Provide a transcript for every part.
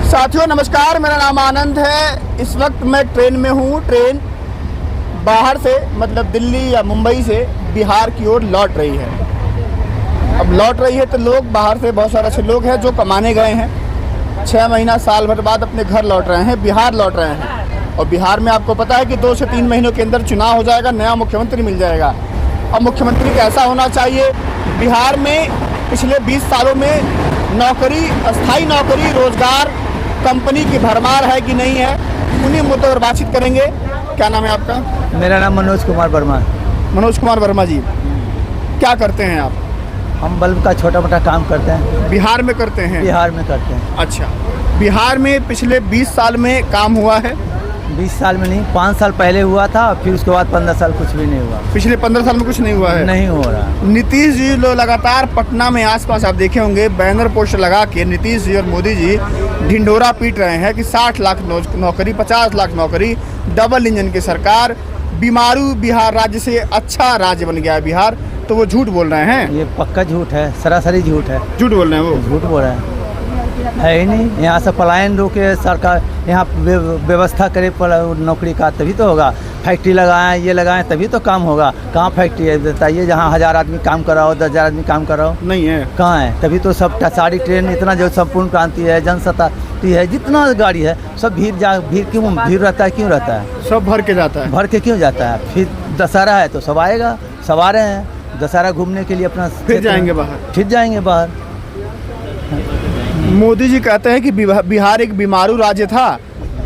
साथियों नमस्कार, मेरा नाम आनंद है। इस वक्त मैं ट्रेन में हूँ। ट्रेन बाहर से मतलब दिल्ली या मुंबई से बिहार की ओर लौट रही है। अब लौट रही है तो लोग बाहर से बहुत सारे ऐसे लोग हैं जो कमाने गए हैं, 6 महीना साल भर बाद अपने घर लौट रहे हैं, बिहार लौट रहे हैं। और बिहार में आपको पता है कि 2 से 3 महीनों के अंदर चुनाव हो जाएगा, नया मुख्यमंत्री मिल जाएगा। अब मुख्यमंत्री कैसा होना चाहिए? बिहार में पिछले 20 सालों में नौकरी, अस्थाई नौकरी, रोजगार, कंपनी की भरमार है कि नहीं है, उन्हीं मुद्दों पर बातचीत करेंगे। क्या नाम है आपका? मेरा नाम मनोज कुमार वर्मा। मनोज कुमार वर्मा जी, क्या करते हैं आप? हम बल्ब का छोटा मोटा काम करते हैं। बिहार में करते हैं? बिहार में करते हैं। अच्छा, बिहार में पिछले 20 साल में काम हुआ है? 20 साल में नहीं, 5 साल पहले हुआ था, फिर उसके बाद 15 साल कुछ भी नहीं हुआ। पिछले 15 साल में कुछ नहीं हुआ है? नहीं हो रहा। नीतीश जी लगातार पटना में आसपास आप देखे होंगे बैनर पोस्टर लगा के नीतीश जी और मोदी जी ढिंढोरा पीट रहे हैं कि 60 लाख नौकरी, 50 लाख नौकरी, डबल इंजन की सरकार, बीमारू बिहार राज्य से अच्छा राज्य बन गया है बिहार। तो वो झूठ बोल रहे हैं? ये पक्का झूठ है, सरासरी झूठ है। झूठ बोल रहे हैं वो? झूठ बोल रहे हैं, है ही नहीं। यहाँ से पलायन रोके सरकार, यहाँ व्यवस्था करे नौकरी का, तभी तो होगा। फैक्ट्री लगाएं, ये लगाएं, तभी तो काम होगा। कहाँ फैक्ट्री है बताइए जहाँ 1000 आदमी काम कराओ, 10,000 आदमी काम कराओ? नहीं है। कहाँ है? तभी तो सब सारी ट्रेन इतना जो संपूर्ण क्रांति है, जनशताब्दी है, जितना गाड़ी है सब भीड़ भीड़ रहता है। क्यों रहता है? सब भर के जाता है। भर के क्यों जाता है? फिर दशहरा है तो सब आएगा, सब आ रहे हैं दशहरा घूमने के लिए अपना, फिर जाएंगे बाहर। फिर जाएंगे बाहर। मोदी जी कहते हैं कि बिहार एक बीमारू राज्य था,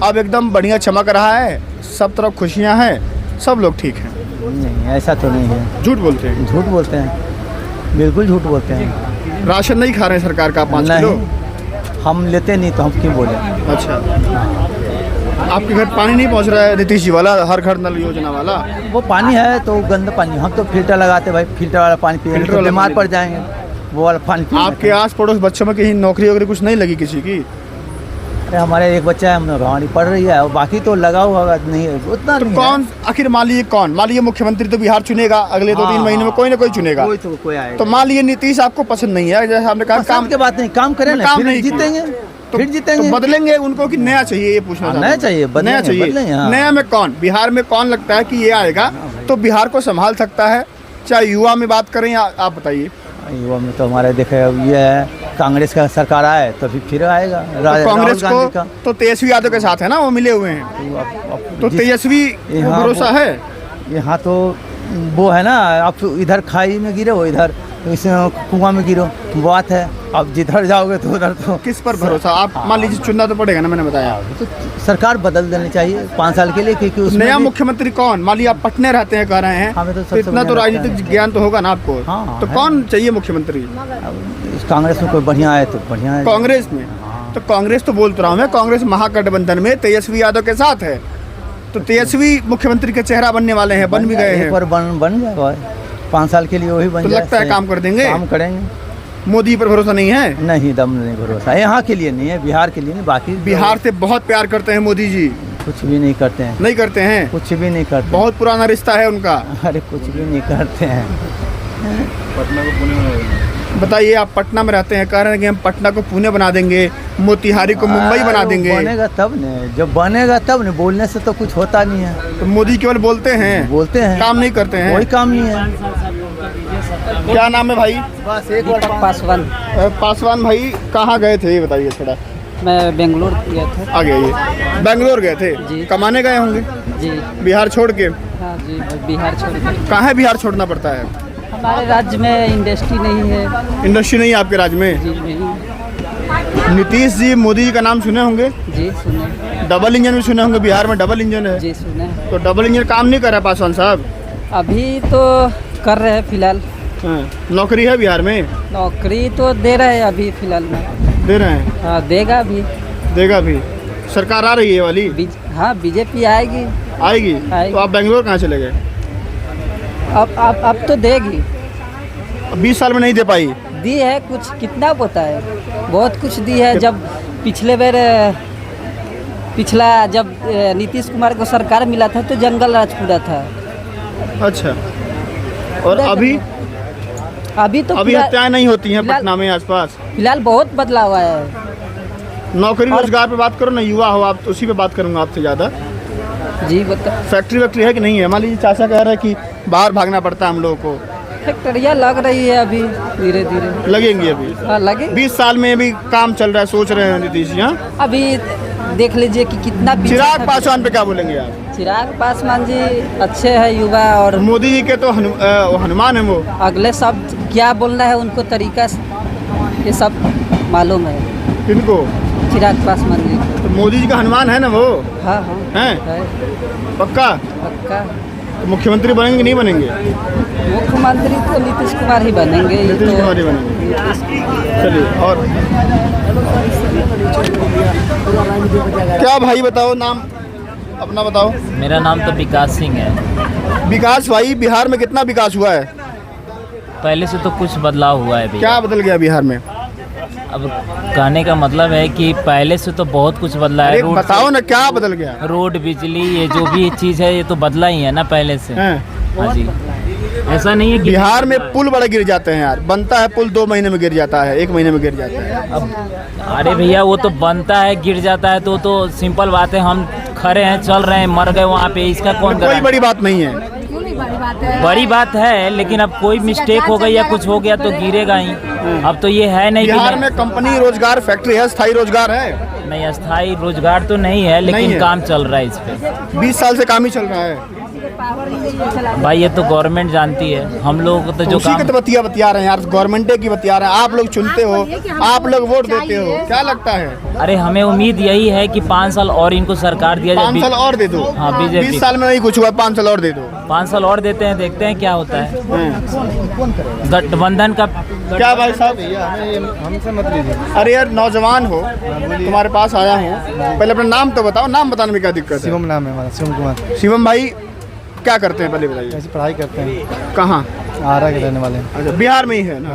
अब एकदम बढ़िया चमक रहा है, सब तरफ खुशियां हैं, सब लोग ठीक हैं। नहीं, ऐसा तो नहीं है। झूठ बोलते हैं? झूठ बोलते हैं, बिल्कुल झूठ बोलते हैं। राशन नहीं खा रहे हैं सरकार का 5 किलो? हम लेते नहीं तो हम क्यों बोले। अच्छा, आपके घर पानी नहीं पहुंच रहा है नीतीश जी वाला, हर घर नल योजना वाला? वो पानी है तो गंदा पानी, हम तो फिल्टर लगाते भाई, फिल्टर वाला पानी पिएंगे तो बीमार पड़ जाएंगे। वो वाला पानी आपके आस पड़ोस बच्चों में कहीं नौकरी वगैरह कुछ नहीं लगी किसी की? अरे हमारे एक बच्चा है, हमने रोहानी पढ़ रही है, और बाकी तो लगा हुआ नहीं है उतना। तो कौन आखिर मान लीजिए मुख्यमंत्री तो बिहार चुनेगा अगले 2-3 महीने में, कोई ना कोई चुनेगा। कोई आएगा। तो मान लीजिए नीतीश आपको पसंद नहीं है, जैसे हमने कहा काम के बात नहीं, काम करें ना, फिर जीतेंगे। फिर जीतेंगे तो बदलेंगे उनको कि नया चाहिए, ये पूछना चाहता हूं। नया चाहिए, नया चाहिए। नया में कौन, बिहार में कौन लगता है कि ये आएगा तो बिहार को संभाल सकता है? चाहे युवा में बात करें या आप बताइए। युवा में तो हमारे देखे ये है, कांग्रेस का सरकार आए तो फिर आएगा। तो कांग्रेस को तो तेजस्वी यादव के साथ है ना, वो मिले हुए हैं, तो तेजस्वी भरोसा है यहाँ। तो वो है ना, आप इधर खाई में गिरे हो, इधर कुआं में गिरो, बात है। अब जिधर जाओगे तो उधर तो किस पर भरोसा? आप मान लीजिए चुनना तो पड़ेगा ना, मैंने बताया। तो सरकार बदल देनी चाहिए 5 साल के लिए, क्योंकि नया मुख्यमंत्री कौन? मान लीजिए आप पटने रहते हैं, कह रहे हैं, हमें तो इतना तो राजनीतिक ज्ञान तो होगा ना आपको। तो कौन चाहिए मुख्यमंत्री? कांग्रेस में कोई बढ़िया है तो बढ़िया है। कांग्रेस में? तो कांग्रेस तो बोलता रहा हूँ मैं, कांग्रेस महागठबंधन में तेजस्वी यादव के साथ है, तो तेजस्वी मुख्यमंत्री के चेहरा बनने वाले हैं, बन भी गए हैं। बन जाएगा 5 साल के लिए, वही बन जाए। तो लगता है काम कर देंगे? काम करेंगे। मोदी पर भरोसा नहीं है? नहीं, दम नहीं भरोसा। यहाँ के लिए नहीं है, बिहार के लिए नहीं। बाकी बिहार से बहुत प्यार करते हैं मोदी जी? कुछ भी नहीं करते हैं। नहीं करते हैं? कुछ भी नहीं करते। बहुत पुराना रिश्ता है उनका। अरे कुछ भी नहीं करते हैं। पटना को पुणे में बताइए, आप पटना में रहते हैं, कह रहे हैं कि हम पटना को पुणे बना देंगे, मोतिहारी को मुंबई बना देंगे। बनेगा तब ने, जब बनेगा तब ने, बोलने से तो कुछ होता नहीं है। तो मोदी केवल बोलते हैं? बोलते हैं, काम नहीं करते हैं। कोई काम नहीं है। क्या नाम है भाई? बस एक बार पासवान। पासवान भाई, कहाँ गए थे ये बताइए थोड़ा। मैं बेंगलोर गया था। आ गया ये बेंगलोर गए थे जी? कमाने गए होंगे जी? बिहार छोड़ के? हाँ जी, बिहार छोड़ के। कहाँ है बिहार छोड़ना पड़ता है? हमारे राज्य में इंडस्ट्री नहीं है। इंडस्ट्री नहीं है आपके राज्य में? जी नहीं। नीतीश जी, मोदी जी का नाम सुने होंगे? जी सुने। डबल इंजन भी सुने होंगे, बिहार में डबल इंजन है? जी सुने। तो डबल इंजन काम नहीं कर रहा पासवान साहब? अभी तो कर रहे हैं फिलहाल। नौकरी है बिहार में? नौकरी तो दे रहे हैं अभी फिलहाल में। दे रहे हैं? हाँ, देगा भी। देगा भी? सरकार आ रही है वाली? हाँ, बीजेपी आएगी। आएगी? तो आप बेंगलोर कहाँ चले गए? अब तो देगी। 20 साल में नहीं दे पाई? दी है कुछ, कितना होता है, बहुत कुछ दी है। जब पिछला जब नीतीश कुमार को सरकार मिला था तो जंगल राज पूरा था। अच्छा, और अभी तो अभी हत्याएं नहीं होती हैं पटना में आसपास? फिलहाल बहुत बदलाव आया है। नौकरी रोजगार पे बात करो ना, युवा हो आप तो उसी पे बात करूंगा आपसे ज़्यादा। जी बता। फैक्ट्री वैक्ट्री है कि नहीं है? मान लीजिए चाचा कह रहे हैं कि बाहर भागना पड़ता है हम लोगों को, फैक्ट्रियाँ लग रही है अभी धीरे धीरे, लगेंगी अभी। हाँ लगे। 20 साल में अभी काम चल रहा है, सोच रहे हैं नीतीश जी। हाँ, अभी देख लीजिए कि कितना पीछे चिराग था। पासवान पे क्या बोलेंगे आप? चिराग पासवान जी अच्छे हैं, युवा, और मोदी जी के तो हनुमान है वो। अगले सब क्या बोलना है उनको तरीका ये सब मालूम है किनको? चिराग पासवान जी को। तो मोदी जी का हनुमान है ना वो? हाँ हाँ हैं? है, पक्का? पक्का। तो मुख्यमंत्री बनेंगे कि नहीं बनेंगे? मुख्यमंत्री तो नीतीश कुमार ही बनेंगे। ये नीतीश तो कुमार ही बनेंगे। चलिए, और क्या भाई बताओ, नाम अपना बताओ। मेरा नाम तो विकास सिंह है। विकास भाई, बिहार में कितना विकास हुआ है? पहले से तो कुछ बदलाव हुआ है भैया। क्या बदल गया बिहार में? अब कहने का मतलब है कि पहले से तो बहुत कुछ बदला है। अरे रोड बताओ ना, क्या बदल गया? रोड, बिजली, ये जो भी चीज़ है ये तो बदला ही है ना पहले से। हैं? हाँ जी, ऐसा नहीं है कि बिहार में पुल बड़ा गिर जाते हैं यार, बनता है पुल 2 महीने में गिर जाता है, 1 महीने में गिर जाता है। अब अरे भैया वो तो बनता है, गिर जाता है तो सिंपल बात है। हम खड़े हैं, चल रहे हैं, मर गए वहाँ पे, इसका कौन कोई करे? बड़ी बात नहीं है। बड़ी बात है, लेकिन अब कोई मिस्टेक हो गई या कुछ हो गया तो गिरेगा ही। अब तो ये है नहीं बिहार कि में कंपनी रोजगार, फैक्ट्री है, स्थायी रोजगार है। नहीं, अस्थायी रोजगार तो नहीं है, लेकिन नहीं है। काम चल रहा है इस पे। 20 साल से काम ही चल रहा है। भाई ये तो गवर्नमेंट जानती है, हम लोग तो जो उसी के काम। तो बतिया रहे हैं यार, गवर्नमेंट की बतिया रहे हैं। आप लोग चुनते हो, आप लोग वोट देते हो, क्या लगता है? अरे हमें उम्मीद यही है कि 5 साल और इनको सरकार दिया 5 साल जाए। और दे दो। हाँ, बीजेपी। 20 साल में नहीं कुछ हुआ, 5 साल और दे दो। 5 साल और देते हैं, देखते हैं क्या होता है। हैं? गठबंधन का क्या भाई साहब? हमसे मत लीजिए। अरे यार, नौजवान हो, तुम्हारे पास आया हूँ, पहले अपना नाम तो बताओ। नाम बताने में क्या दिक्कत है? शिवम नाम है हमारा, शिवम कुमार। शिवम भाई क्या करते हैं पहले बताइए? ऐसी पढ़ाई करते हैं, कहाँ? आरा के रहने वाले हैं। अच्छा, बिहार में ही है ना?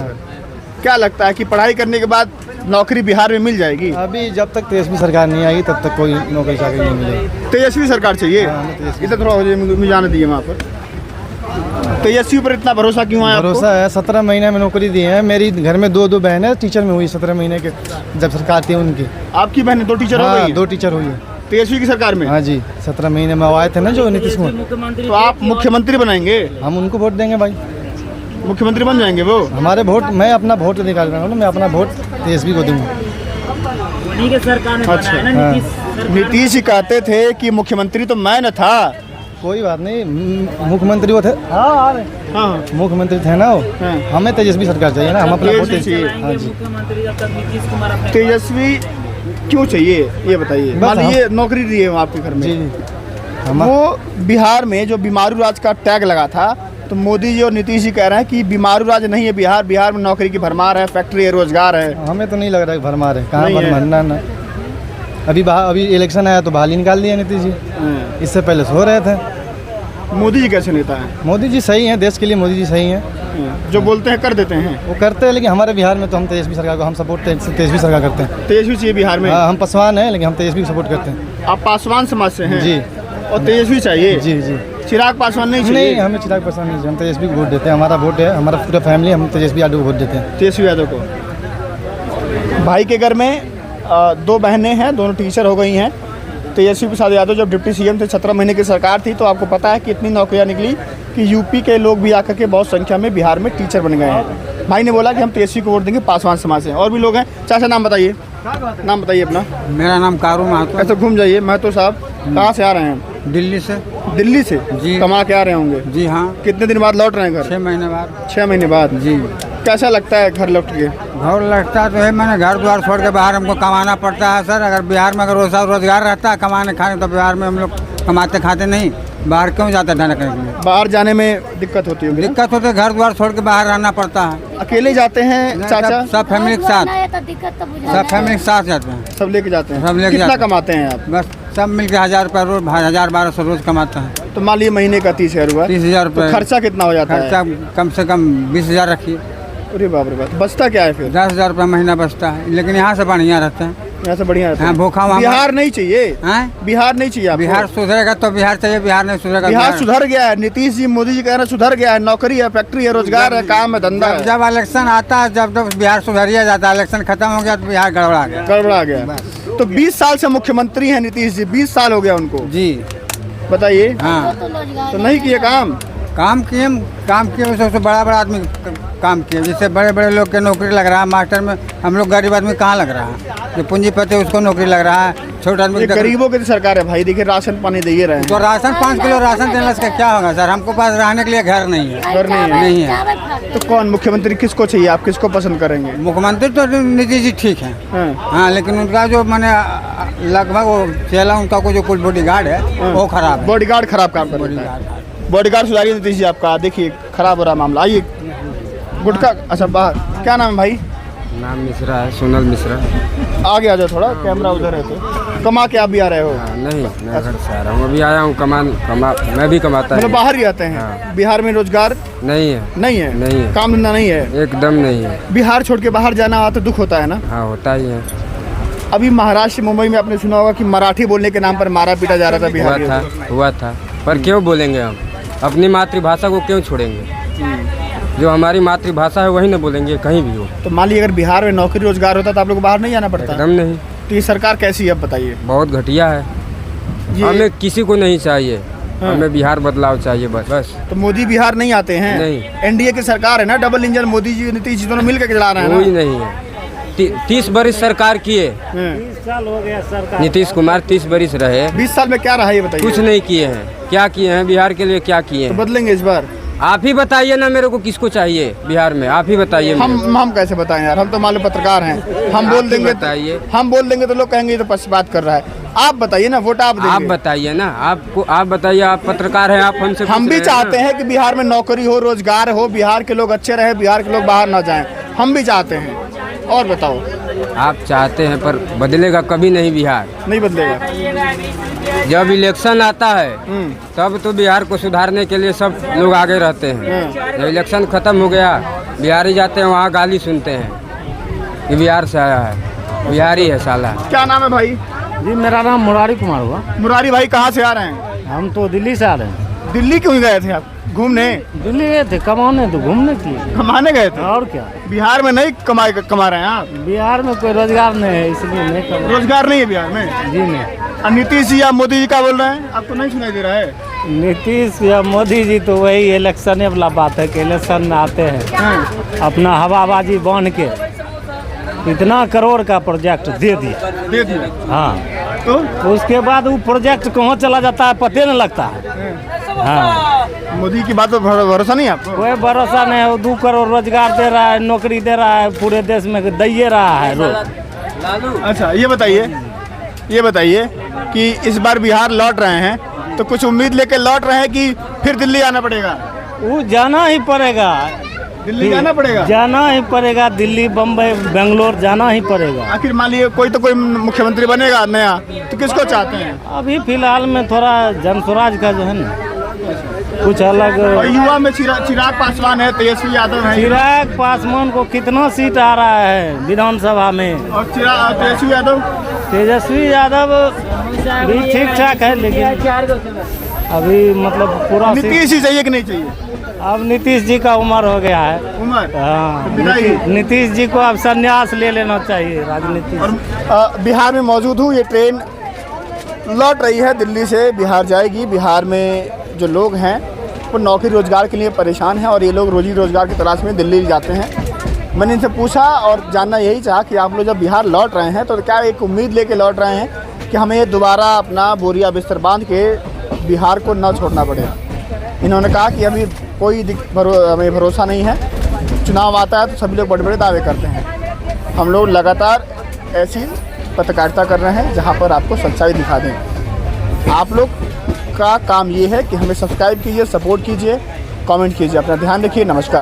क्या लगता है कि पढ़ाई करने के बाद नौकरी बिहार में मिल जाएगी? अभी जब तक तेजस्वी सरकार नहीं आएगी तब तक कोई नौकरी चाकरी नहीं मिलेगी। तेजस्वी सरकार चाहिए? हाँ, हमें तेजस्वी। इधर थोड़ा हो जाए, मुझे जाने दिए वहाँ पर। तेजस्वी पर इतना भरोसा क्यों है आपको? भरोसा है, 17 महीने में नौकरी दी है। मेरी घर में 2 बहनें टीचर में हुई 17 महीने के, जब सरकार थी उनकी। आपकी बहन 2 टीचर हो हाँ, गई? 2 टीचर हुई है। तेजस्वी की सरकार में? हाँ जी, 17 महीने में आए थे ना जो नीतीश कुमार। तो आप मुख्यमंत्री बनाएंगे? हम उनको वोट देंगे भाई, मुख्यमंत्री बन जाएंगे वो? हमारे वोट, मैं अपना वोट निकाल रहा हूँ ना, मैं अपना वोट तेजस्वी को दूंगा। अच्छा, हाँ। नीतीश जी कहते थे कि मुख्यमंत्री तो मैं न था। कोई बात नहीं, मुख्यमंत्री वो थे। हाँ, हाँ, मुख्यमंत्री थे ना वो। हाँ। हमें तेजस्वी सरकार चाहिए ना, हम अपना वोट तेजस्वी चाहिए। हाँ जी। तेजस्वी क्यों चाहिए ये बताइए? बस मान लीजिए नौकरी दी है आपके घर जी में, जी। हम वो बिहार में जो बीमारू राज का टैग लगा था, तो मोदी जी और नीतीश जी कह रहे हैं कि बीमारू राज नहीं है बिहार, बिहार में नौकरी की भरमार है, फैक्ट्री है, रोजगार है। हमें तो नहीं लग रहा है भरमार है, कहाँ नहीं है। भरमार ना ना। अभी इलेक्शन आया तो बहाली निकाल दिया नीतीश जी, हाँ। इससे पहले सो रहे थे। मोदी जी कैसे नेता है? मोदी जी सही हैं, देश के लिए मोदी जी सही हैं, जो बोलते हैं कर देते हैं। वो करते हैं। लेकिन हमारे बिहार में तो हम तेजस्वी सरकार को, हम सपोर्ट तेजस्वी सरकार करते हैं। तेजस्वी चाहिए बिहार में? हाँ, हम पासवान हैं लेकिन हम तेजस्वी को सपोर्ट करते हैं। आप पासवान समाज से हैं? जी। और तेजस्वी चाहिए? जी जी। चिराग पासवान नहीं नहीं, चाहिए? हमें चिराग पासवान नहीं चाहिए, हम तेजस्वी को वोट देते हैं। हमारा वोट है, हमारा पूरा फैमिली, हम तेजस्वी यादव को वोट देते हैं। तेजस्वी यादव को। भाई के घर में 2 बहनें हैं, दोनों टीचर हो गई हैं। तेजस्वी प्रसाद यादव जब डिप्टी सीएम थे, 17 महीने की सरकार थी, तो आपको पता है कि इतनी नौकरियां निकली कि यूपी के लोग भी आकर के बहुत संख्या में बिहार में टीचर बन गए हैं। भाई ने बोला कि हम तेजस्वी को वोट देंगे, पासवान समाज से। और भी लोग हैं। चाचा नाम बताइए, नाम बताइए अपना। मेरा नाम कारू महतो, ऐसे घूम जाइए। महतो साहब कहाँ से आ रहे हैं? दिल्ली से। दिल्ली से? जी। कमा के आ रहे होंगे? जी हाँ, कितने दिन बाद लौट रहे हैं घर? 6 महीने बाद। 6 महीने बाद। जी। कैसा लगता है घर लौट के? घर लगता तो है, मैंने घर द्वार छोड़ के बाहर हमको कमाना पड़ता है सर। अगर बिहार में अगर रोजगार रहता है कमाने खाने, तो बिहार में हम लोग कमाते खाते नहीं, बाहर क्यों जाते धंधा करने के लिए? बाहर जाने में दिक्कत होती होगी? दिक्कत होती है, घर द्वार छोड़ के बाहर रहना पड़ता है। अकेले जाते हैं चाचा? सब फैमिली के साथ, सब फैमिली के साथ जाते हैं, सब लेके जाते हैं? सब लेके कितना जाते हैं। कमाते हैं आप? बस सब मिलकर 1000 रुपये रोज, 1000-1200 रोज कमाते हैं। तो मान लीजिए महीने का 30,000 हुआ, 30,000 तो रुपये खर्चा कितना हो जाता है? खर्चा कम से कम 20,000 रखिए। अरे बाप रे बाप, बचता क्या है फिर? 10,000 रुपये महीना बचता है, लेकिन यहाँ से बढ़िया रहते हैं। यहाँ से बढ़िया रहता है। हाँ, भूखा वहाँ- बिहार नहीं चाहिए? हैं? बिहार नहीं चाहिए आपको? बिहार सुधरेगा तो बिहार चाहिए, बिहार नहीं सुधरेगा बिहार सुधर गया है। नीतीश जी, मोदी जी कह रहे हैं सुधर गया है। नौकरी है, फैक्ट्री है, रोजगार है, काम है, धंधा है। जब इलेक्शन आता है, जब बिहार सुधरिया जाता है, इलेक्शन खत्म हो गया तो बिहार गड़बड़ा गया। गड़बड़ा गया। तो 20 साल से मुख्यमंत्री हैं नीतीश जी, 20 साल हो गया उनको, जी बताइए। हाँ, तो नहीं किए काम किए सबसे बड़ा आदमी काम किए, जिससे बड़े बड़े लोग के नौकरी लग रहा है। मास्टर में हम लोग गरीब आदमी कहाँ लग रहा है, जो पूंजीपति है उसको नौकरी लग रहा है। छोटा आदमी ये गरीबों की तो सरकार है भाई, देखिए राशन पानी दे रहे हैं। तो राशन 5 किलो राशन देने से क्या होगा सर? हमको पास रहने के लिए घर नहीं है, घर नहीं है। तो कौन मुख्यमंत्री किसको चाहिए, आप किसको पसंद करेंगे? मुख्यमंत्री तो नीतीश जी ठीक है, हाँ, लेकिन उनका जो मैंने लगभग वो चेला उनका को जो कुछ बॉडीगार्ड है वो खराब है। बॉडीगार्ड खराब काम कर रहा है। बॉडीगार्ड सुधारिए नीतीश जी आपका, देखिए खराब हो रहा मामला। आइए गुटखा, अच्छा बाहर, क्या नाम है भाई? नाम मिश्रा है, सोनल मिश्रा। आगे आ जाओ थोड़ा, कैमरा उधर है। तो कमा के आप भी आ रहे हो? नहीं, मैं घर से आ रहा हूँ, अभी आया हूँ मैं भी कमाता मतलब हूँ। बाहर ही आते हैं? हाँ। बिहार में रोजगार नहीं है। नहीं है? नहीं है। काम धंधा नहीं है? एकदम नहीं है। बिहार छोड़ के बाहर जाना हो तो दुख होता है ना? हाँ, होता ही है। अभी महाराष्ट्र मुंबई में आपने सुना होगा कि मराठी बोलने के नाम पर मारा पीटा जा रहा था बिहार। हुआ था, पर क्यों बोलेंगे हम? अपनी मातृभाषा को क्यों छोड़ेंगे? जो हमारी मातृभाषा है वही ना बोलेंगे कहीं भी हो। तो मान लीजिए अगर बिहार में नौकरी रोजगार होता तो आप लोग को बाहर नहीं जाना पड़ता? एकदम नहीं। तो ये सरकार कैसी है अब बताइए? बहुत घटिया है। हमें किसी को नहीं चाहिए, हमें बिहार बदलाव चाहिए बस। तो मोदी बिहार नहीं आते हैं? नहीं। एनडीए की सरकार है ना, डबल इंजन, मोदी जी नीतीश जी दोनों मिलकर चला रहे हैं कोई नहीं है। 30 बरिस सरकार किए, 20 साल हो गया सरकार। नीतीश कुमार 30 बरिस रहे, 20 साल में क्या रहा ये बताइए? कुछ नहीं किए हैं। क्या किए हैं बिहार के लिए, क्या किए तो हैं? बदलेंगे इस बार? आप ही बताइए ना मेरे को, किसको चाहिए बिहार में? आप ही बताइए। हम कैसे बताएं यार, हम तो मालूम पत्रकार हैं। हम बोल देंगे तो लोग कहेंगे ये तो पक्षपात कर रहा है। आप बताइए ना, वोट आप देंगे। आप बताइए ना, आप बताइए, आप पत्रकार हैं, आप हमसे हम भी चाहते हैं कि बिहार में नौकरी हो, रोजगार हो, बिहार के लोग अच्छे रहे, बिहार के लोग बाहर ना जाएं, हम भी चाहते हैं। और बताओ। आप चाहते हैं पर बदलेगा कभी नहीं बिहार, नहीं बदलेगा। जब इलेक्शन आता है तब तो बिहार को सुधारने के लिए सब लोग आगे रहते हैं। जब इलेक्शन खत्म हो गया, बिहारी जाते हैं वहाँ गाली सुनते हैं कि बिहार से आया है, बिहारी है साला। क्या नाम है भाई? जी मेरा नाम मुरारी कुमार हुआ। मुरारी भाई कहाँ से आ रहे हैं? हम तो दिल्ली से आ रहे हैं। दिल्ली क्यों गए थे आप? घूमने? दिल्ली गए थे कमाने, तो घूमने के लिए। कमाने गए थे? और क्या, बिहार में नहीं कमा रहे हैं आप? बिहार में कोई रोजगार नहीं है इसलिए नहीं कमा। रोजगार नहीं है बिहार में? जी नहीं। और नीतीश जी या मोदी जी क्या बोल रहे हैं, आपको नहीं सुनाई दे रहा है? नीतीश या मोदी जी तो वही इलेक्शन वाला बात है कि इलेक्शन में आते हैं अपना हवाबाजी बांध के इतना करोड़ का प्रोजेक्ट दे दिया। हाँ, तो उसके बाद वो प्रोजेक्ट कहाँ चला जाता है पते नहीं लगता है। हाँ, मोदी की बात पर भरोसा नहीं आपको? कोई भरोसा नहीं है। वो 2 करोड़ रोजगार दे रहा है, नौकरी दे रहा है, पूरे देश में दे रहा है रोज। अच्छा ये बताइए कि इस बार बिहार लौट रहे हैं तो कुछ उम्मीद लेके लौट रहे हैं कि फिर दिल्ली आना पड़ेगा? वो जाना ही पड़ेगा, दिल्ली जाना पड़ेगा? जाना ही पड़ेगा, दिल्ली बम्बई बेंगलोर जाना ही पड़ेगा। आखिर मान लीजिए कोई मुख्यमंत्री बनेगा नया, तो किसको चाहते हैं? अभी फिलहाल में थोड़ा जनस्वराज का जो है ना कुछ अलग। और युवा में चिराग पासवान है, तेजस्वी यादव है। चिराग पासवान को कितना सीट आ रहा है विधानसभा में? और तेजस्वी यादव भी ठीक ठाक है, लेकिन अभी मतलब पूरा नीतीश जी चाहिए कि नहीं चाहिए? अब नीतीश जी का उम्र हो गया है। हाँ, नीतीश जी को अब संन्यास ले लेना चाहिए राजनीति। और बिहार में मौजूद हूँ, ये ट्रेन लौट रही है दिल्ली से बिहार जाएगी। बिहार में जो लोग हैं वो नौकरी रोजगार के लिए परेशान हैं और ये लोग रोजी रोजगार की तलाश में दिल्ली जाते हैं। मैंने इनसे पूछा और जानना यही चाहा कि आप लोग जब बिहार लौट रहे हैं तो क्या एक उम्मीद लेके लौट रहे हैं कि हमें दोबारा अपना बोरिया बिस्तर बांध के बिहार को न छोड़ना पड़ेगा? इन्होंने कहा कि अभी कोई हमें भरोसा नहीं है, चुनाव आता है तो सभी लोग बड़े बड़े दावे करते हैं। हम लोग लगातार ऐसी पत्रकारिता कर रहे हैं जहां पर आपको सच्चाई दिखा दें। आप लोग का काम ये है कि हमें सब्सक्राइब कीजिए, सपोर्ट कीजिए, कमेंट कीजिए। अपना ध्यान रखिए। नमस्कार।